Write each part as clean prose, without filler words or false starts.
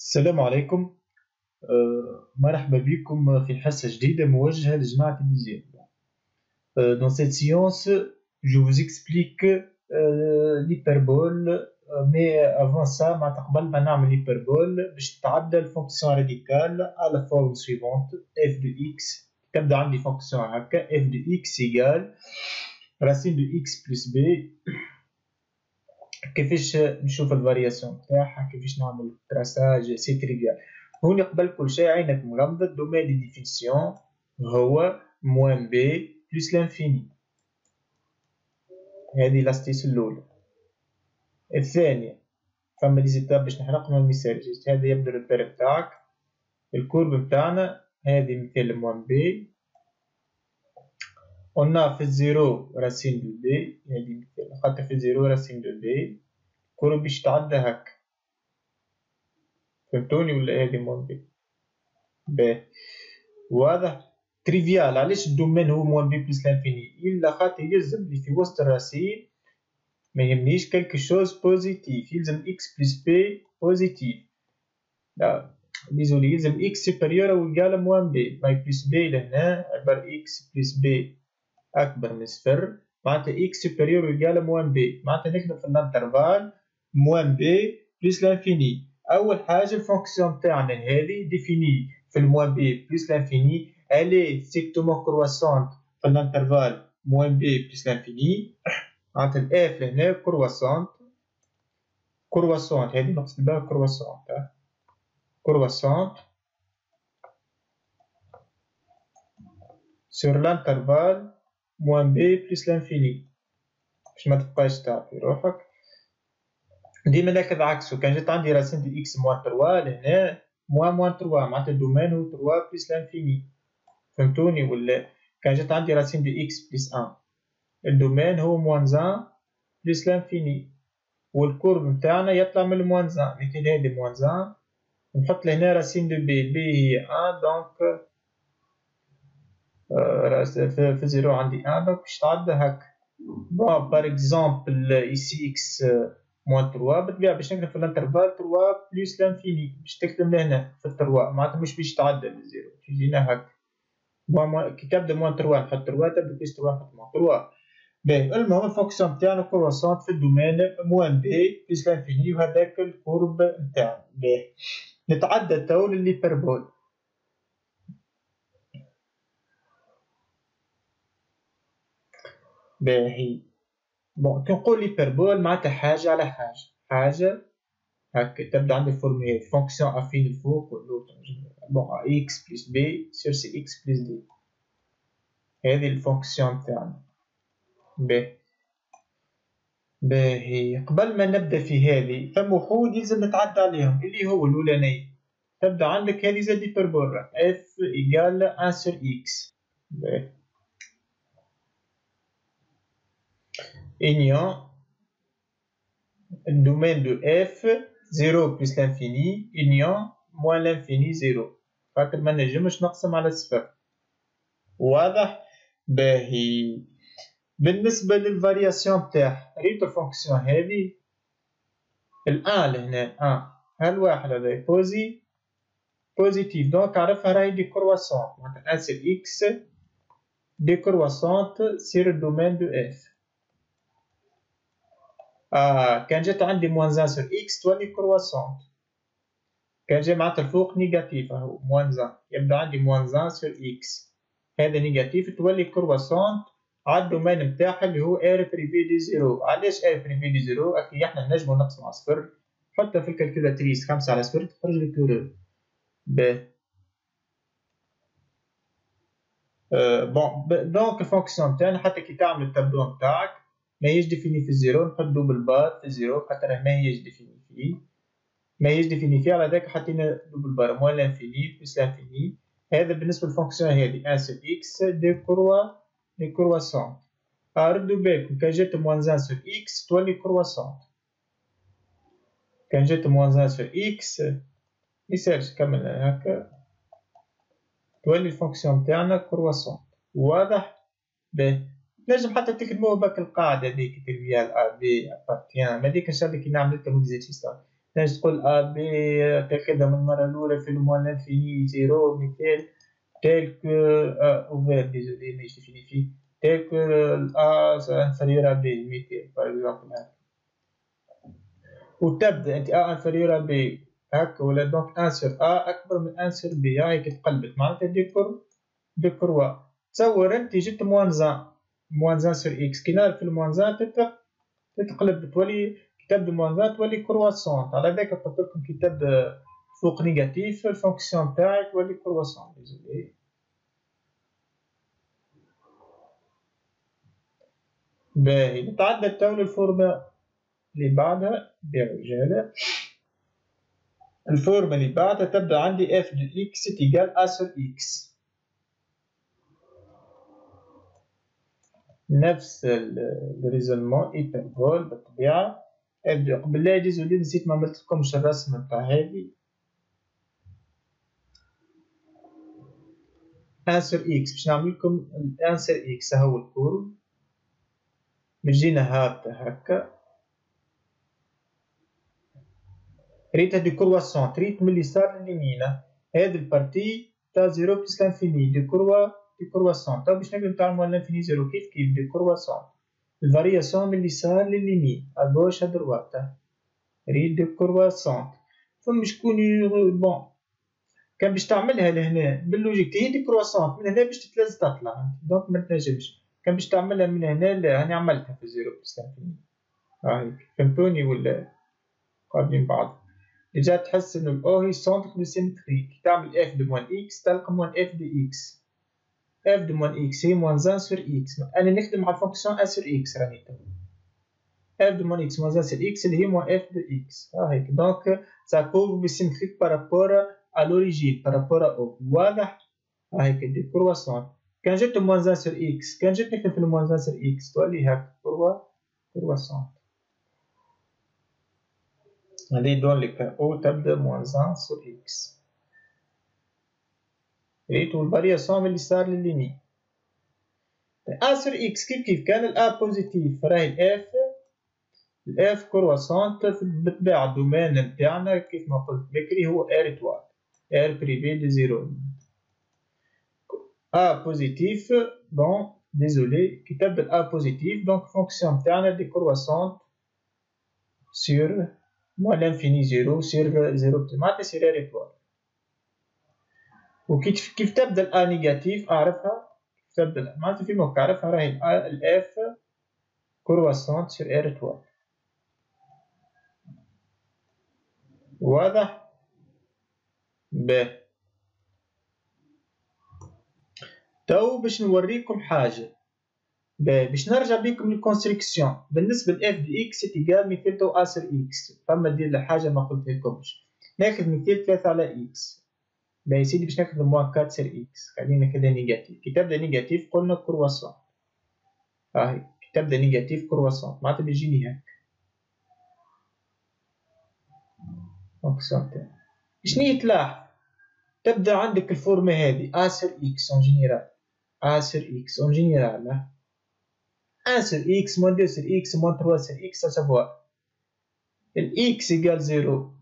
السلام عليكم. مرحبا بكم في حصة جديدة موجهة لجماعة الديزيام. Dans cette séance, je vous explique l'hyperbole, mais avant ça معناتها قبل ما نعمل l'hyperbole باش تتعدى الفونكسيون راديكال à la forme suivante f de x. تبدا عندي فونكسيون هكا f de x égale racine de x plus b. كيفاش نشوف الفارياسيون تاعها، كيفاش نعمل تراساج، سي تريفيال. هوني قبل كل شيء عينك مغمضة. الدومين دي ديفينيسيون هو موان بي بلس لانفيني. هذه لاستيس الأولى. الثانية فما لي زيتاب باش نحرقهم المثال. هذا يبدا الريبير تاعك. الكورب نتاعنا هذه مثال موان بي. قلنا في الزيرو راسين دو بي، هذه مثال خاطر في الزيرو راسين دو بي. الكورب باش تعدى هكا. فهمتوني ولا هذه موان بي؟ باهي واضح تريفيال. علاش الدومين هو موان بي بلس لانفيني؟ إلا خاطر يلزم لي في وسط الراسين ما يهمنيش كالكو شوز بوزيتيف، يلزم اكس بلس بي بوزيتيف. لا ديزولي، يلزم اكس سوبيريور أو إيكال موان بي. باي بلس بي لهنا عبر اكس بلس بي أكبر من صفر، معناتها اكس سوبيريور أو إيكال موان بي. معناتها نكتب في الانترفال موان بي بلس لانفيني. أول حاجة الفونكسيون تاعنا هذه ديفيني في الموان بي بلس لانفيني، الي ستريكتومون كرواسونت في الانترفال موان بي بلس لانفيني. معناتها الاف لهنا كرواسونت، كرواسونت هذه نقصد بها كرواسونت، كرواسونت سور لانترفال موان بي بلس لانفيني باش ما تبقاش تعطي روحك. ديما ناخذ عكسو. كان جات عندي راسين دي اكس موان 3 لهنا موان 3، معناتها الدومين هو 3 بلس لانفيني. فهمتوني ولا؟ كان جات عندي راسين دي اكس بلس 1، الدومين هو موان 1 بلس لانفيني، والكورب نتاعنا يطلع من الموان 1. مثل هذه موان 1 نحط لهنا راسين دو بي. بي هي 1 دونك في زيرو عندي 1 دونك باش تعدى هكا. بون بار اكزومبل ايسي اكس موان 3 بالطبيعة باش نكتب في الانترفال 3 بلس لانفيني باش تكتب لهنا في 3، معناتها مش باش تعدى بالزيرو تجينا هكا. كي تبدا موان 3 نحط 3، تبدا بلس 3 نحط موان 3. باهي المهم الفونكسيون تاعنا كرواسونت في الدومين موان بي بلس لانفيني، وهذاك الكورب نتاعنا. باهي نتعدى تو للهيبربول. باهي بون كي نقول هيبربول معناتها حاجة على حاجة، حاجة هكا تبدا عندي فورمي فونكسيون افين الفوق واللوطر. بون اكس بلس بي سير سي اكس بلس دي، هذه الفونكسيون تاعنا. باهي قبل ما نبدا في هذه ثم وحود يلزم نتعدى عليهم اللي هو الاولاني. تبدا عندك هذه زاد هيبربول اف ايكال 1 سور اكس. باهي union الدومين دو اف 0 بلس لانفيني union موان لانفيني 0، خاطر ما نجمش نقسم على صفر. واضح؟ باهي بالنسبة للفارياسيون تاعها ريتو الفونكسيون هذه الان لهنا هالواحد هذا بوزيتيف دونك عرفها راهي ديكرواسونت، معناتها ان سير اكس ديكرواسونت سير الدومين دو اف. كان جات عندي موان 1 سور اكس تولي كرواسونت، كان جا معناتها الفوق نيجاتيف اهو موان 1 يبدا عندي موان 1 سور اكس، هذا نيجاتيف تولي كرواسونت على الدومين نتاعها اللي هو ار بريفي دي زيرو. علاش ار بريفي دي زيرو؟ اكيد احنا نجمو نقسمو على صفر، حتى في الكالكولاتريس 5 على صفر تخرج لي كورو. باهي بون دونك الفونكسيون تاعنا حتى كي تعمل التابلو نتاعك ماهيش ديفيني في الزيرو، نحط دوبل بار في الزيرو خاطر ماهيش ديفيني فيه، ماهيش ديفيني فيه، على ذاك حطينا دوبل بار موان لانفيني بلس لانفيني. هذا بالنسبة للفونكسيون هذه ان سور اكس دي كرواسونت. ردوا بالكم كان جات موان 1 سور اكس تولي كرواسونت، كان جات موان 1 سور اكس ميسالش كمل هكا تولي الفونكسيون تاعنا كرواسونت. واضح؟ باهي نجم حتى تكتبوها بك القاعدة هذيك تريفيال ا بي ابارتيان، هذيك ان شاء الله كي نعمل لكم ليزيرسيس تنجم تقول ا بي تاخذها من المره الاولى في الموان لانفيني زيرو مثال tel que ouvert désolé mais je définis فيه tel que a inférieur à b مثال par exemple وتبدا انت a inférieur à b هكا ولا دونك 1 sur a اكبر من 1 sur b هاي تقلبت معناتها دي كروا تصور انت جبت موان 1 sur x كي نعرف الموان تتقلب تولي كتاب موان تولي كرواسون على ذاك قلت لكم كتاب فوق نيجاتيف الفونكسيون تاعي تولي كرواسون ديزولي باهي نتعدى تو للفورمة اللي بعدها برجالة الفورمة اللي بعدها تبدا عندي اف دو اكس تيجال ا سور اكس نفس الريزونمون ايبربول بالطبيعة بالله ديزولي نسيت ما عملت لكمش الرسمة نتاع هذه 1 sur x باش نعمل لكم 1 sur x هو الكورب بيجينا هابطة هكا ريتها دي كرواسون تريت من اليسار لليمين هذه البارتي تاع 0 بلس لانفيني دي كرواسون تو باش نقدر نتعاملوا على لانفيني 0 كيف دي كرواسون الفارياسيون من اليسار لليمين ا غوش ا دروات ريت دي كرواسون فما شكون بون كان باش تعملها لهنا باللوجيك هي دي كرواسون من هنا باش تتلز تطلع دونك ما تنجمش كان باش تعملها من هنا لا انا عملتها في 0 بلس لانفيني هاي فهمتوني ولا قابلين بعض ديجا تحس انه الاو هي سونتر دو سيمتري كي تعمل اف دو موان اكس تلقى موان اف دو اكس اف دو موان اكس هي موان 1 سور اكس انا نخدم على الفونكسيون 1 سور اكس راني تو اف دو موان اكس موان 1 سور اكس اللي هي موان اف دو اكس ها هيك دونك سا كوفر بسيمتريك بارابور ا لوريجين بارابور ا او واضح ها هيك دي كرواسون كان جبت موان 1 سور اكس كان جيت نكتب في موان 1 سور اكس تولي هاك كرواسون هذه دون لي كان او تبدا موان 1 سور اكس ريتو الفارياسيون من اليسار لليمين ا سور اكس كيف كان الا بوزيتيف راهي الاف كرواسونت بالطبيعة الدومين نتاعنا كيف ما قلت بكري هو ار اتوال ار بريفي دو زيرو ا بوزيتيف بون ديزولي كي تبدا الا بوزيتيف دونك فونكسيون نتاعنا دي كرواسونت سور موان لانفيني زيرو سور زيرو معناتها سير ار اتوال وكيف تبدا الأ نيجاتيف أعرفها تبدا معناتها في موقع أعرفها راهي الأف كرواسونت سير إر توال واضح؟ باهي تو باش نوريكم حاجة باش نرجع بيكم للكونستريكسيون بالنسبة ل اف دي اكس تيجال مثال تو أ سير اكس فما دير حاجة ما قلتلكمش ناخذ مثال 3 على اكس باهي سيدي باش ناخذ موان 4 سير اكس خلينا ناخذها نيجاتيف كي تبدا نيجاتيف قلنا كرواسون هاي كي تبدا نيجاتيف كرواسون معناتها بيجيني هاك فونكسيون تاعي شنيا تلاحظ تبدا عندك الفورمة هذه ا سير اكس اون جينيرال ا سير اكس اون جينيرال 1 sur x moins 2 sur x moins 3 sur x à savoir x égale 0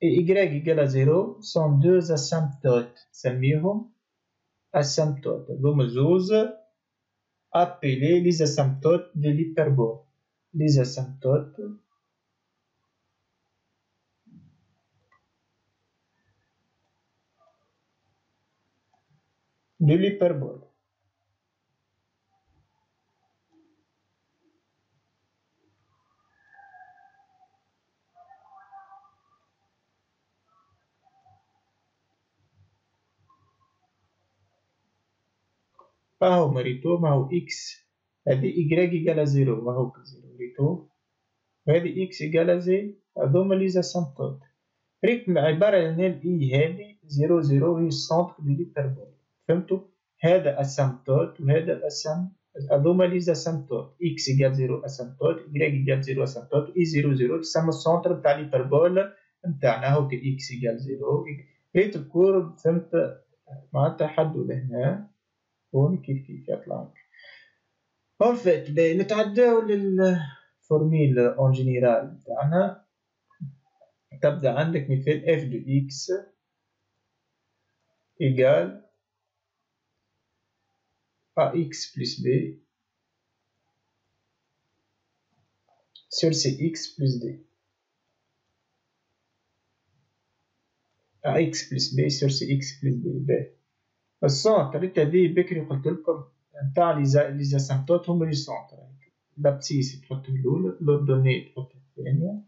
et y égale à 0 sont deux asymptotes سميهم asymptotes هذوما زوز appelés les asymptotes de l'hyperbole les asymptotes de l'hyperbole فهو مريتو معه x هذه y égale à 0 وهو 0 ريتو وهذه x égale à 0 هذوما les asymptotes ريتم عبارة عن الاي هذه 0 0 هي السنتر دو ليبربول فهمتوا؟ هذا اسامبتوت وهذا هذوما لي اسامبتوت اكس ايكال 0 اسامبتوت y ايكال 0 اسامبتوت اي 0 0 تسمى السنتر تاع ليبربول نتاعنا هاو اكس ايكال 0 ريت الكورب فهمت معناتها حدو لهنا هون كيف يطلع لك اون فيت نتعداو للفورميل اون جينيرال نتاعنا تبدأ عندك مثال f de x égale ax plus b sur cx plus d. ax plus b sur cx plus d. السونتر التالي بكري قلت لكم نتاع لي اسامبتوت هما لي سونتر. لابسيس تحط الأولى، لوردوني تحط الثانية.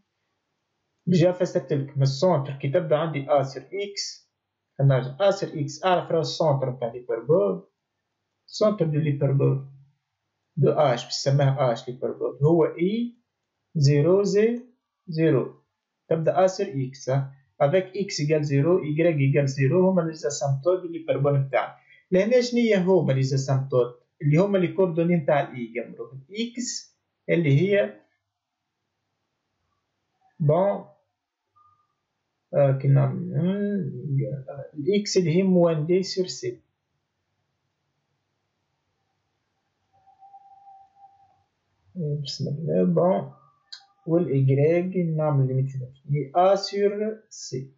ديجا فسرت لكم السونتر كي تبدا عندي أ سير إكس، نرجع أ سير إكس أعرف راه السونتر نتاع ليبربول. السونتر دو ليبربول دو أش بنسميه أش ليبربول هو إي زيرو زي زيرو. تبدا أ سير إكس افيك إكس إيكال زيرو إيكغيك إيكال زيرو هما لي اسامبتوت دو ليبربول نتاعنا. لهنا شنيا هما لي اسامبتوت اللي هما لي كوردوني نتاع الإي جمرو إكس اللي هي بون كنا الإكس اللي هي موان دي سور سي. بسم الله. بون والإيكغيك نعمل ليميت هي أ سور سي،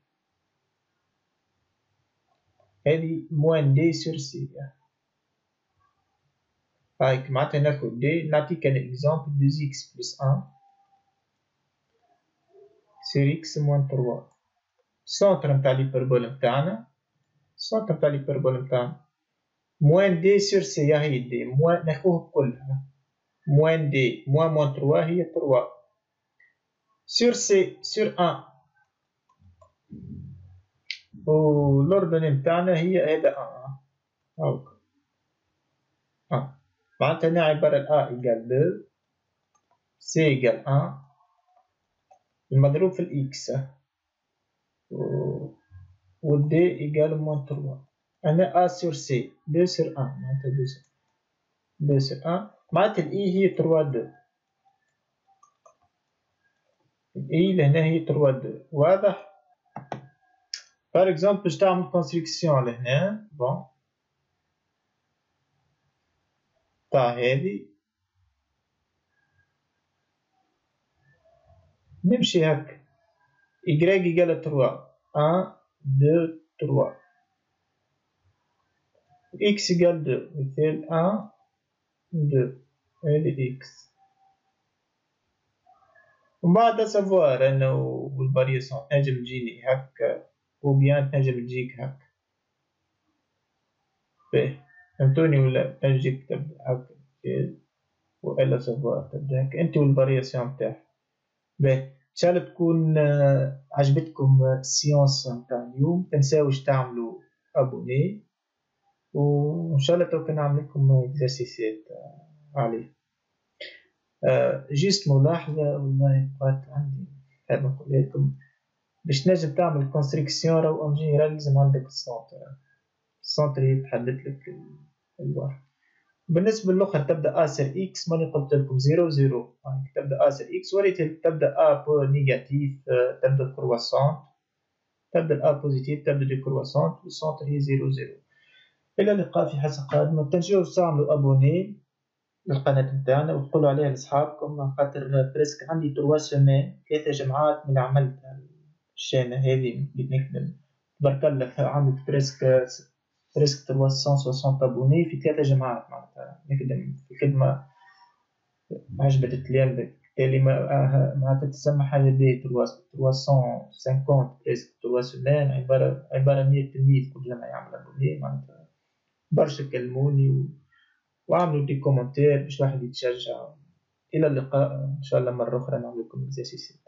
هذه موان دي سور سي. هايك معناتها ناخد دي نعطيك أنا إكزامبل دو إكس بلس أن سور إكس موان تروا. السونتر نتاع ليبربول نتاعنا، السونتر نتاع ليبربول نتاعنا موان دي سور سي هي دي موان ناخوه كلها موان دي موان تروا هي تروا سور سي سور أن والأوردوني نتاعنا هي هذا أن هاوك أن. معناتها هنا عبارة أ إيكال دو سي إيكال أن المضروب في الإكس والدي إيكال موان تروا. أنا أ سور سي دو سور أن معناتها دو سور أن معناتها الإي هي تروا دو. الإي لهنا هي تروا دو. واضح؟ بار إكزومبل باش تعمل كونستركسيون لهنا بون تاع هادي نمشي هاكا إيكغيك إيكال تروا أن دو تروا إكس إيكال دو مثال أن دو هادي إكس. ومن بعد سافوار أنه والفارياسيون تنجم تجيني هاكا وبيان تنجم تجيك هاكا. باهي فهمتوني ولا تنجيك تبدا هاكا وإلا سافوار تبدا هاكا انت والفارياسيون تاعك. باهي ان شاء الله تكون عجبتكم السيونس نتاع اليوم. متنساوش تعملوا ابوني وان شاء الله توك نعمل لكم اكزرسيسات عليه. جيست ملاحظة والله بقات عندي حاب نقولها لكم. باش تنجم تعمل كونستركسيون راهو اون جينيرال لازم عندك السونتر. السونتر يتحدد لك الواحد. بالنسبة للأخر تبدأ أ سير إكس ماني قلت لكم زيرو زيرو تبدأ أ سير إكس وريت تبدأ أ بو نيجاتيف تبدأ كرواسون تبدأ أ بوزيتيف تبدأ دي كرواسون والسونتر هي زيرو زيرو. إلى اللقاء في حصة قادمة. متنساوش تعملوا أبوني للقناة نتاعنا وتقولوا عليها لأصحابكم خاطر بريسك عندي 3 سيمين 3 جمعات من عملت الشانة هذه نخدم تبارك الله عملت بريسك 360 أبوني في 3 جمعات معناتها نخدم في خدمة عجبت التلامذة بالتالي معناتها تسمى حاجة باهية 350 بريسك 3 سيمين عبارة 100 تلميذ كل جمعة يعمل أبوني معناتها برشا كلموني وعملوا دي كومنتير باش واحد يتشجع. إلى اللقاء إن شاء الله مرة أخرى نعمل لكم إكزرسيس.